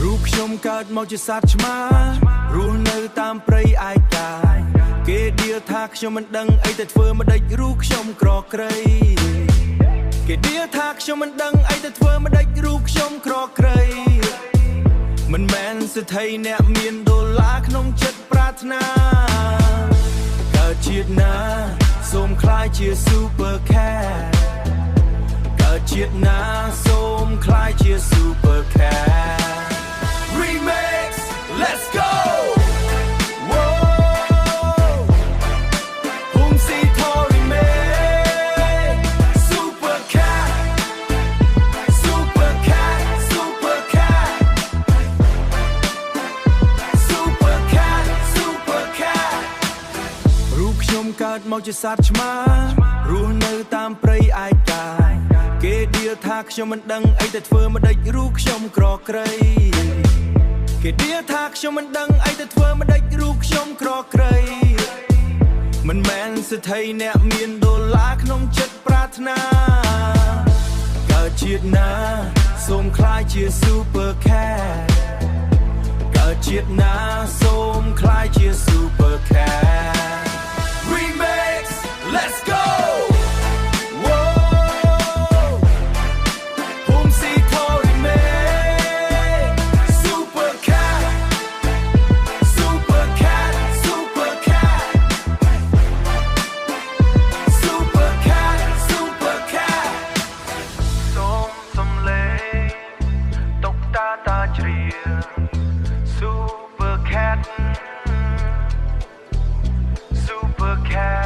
រូបខ្ញុំកើតមកជាសត្វឆ្មារស់នៅតាមព្រៃឯកាគេដៀលថាខ្ញុំមិនដឹងអីទៅធ្វើម្ដេចរូបខ្ញុំក្រក្រៃគេដៀលថាខ្ញុំមិនដឹងអីទៅធ្វើម្ដេចរូបខ្ញុំក្រក្រៃមិនមែនសិទ្ធិអ្នកមានដុល្លារក្នុងចិត្តប្រាថ្នាកើតជាតិណាសូមខ្លាយជា Super Cat កើតជាតិណាសូមខ្លាយជា Super Cat Remix Let's goកើតមកជាសត្វឆ្មារស់នៅតាមព្រៃឯកាគេដៀលថាខ្ញុំមិនដឹងអីទៅធ្វើម្ដេចរូបខ្ញុំក្រក្រៃគេដៀលថាខ្ញុំមិនដឹងអីទៅធ្វើម្ដេចរូបខ្ញុំក្រក្រៃមិនមែនសិទ្ធិអ្នកមានដុល្លារក្នុងចិត្តប្រាថ្នាកើតជាតិណាសូមខ្លាយជា Super Cat កើតជាតិណាសូមខ្លាយជា Super Cat Remix, let's go! Whoa! Home see Tori May Super Cat Super Cat Super Cat Super Cat Super Cat សូមសំឡេងតុកតាជ្រៀង Super Cat Super Cat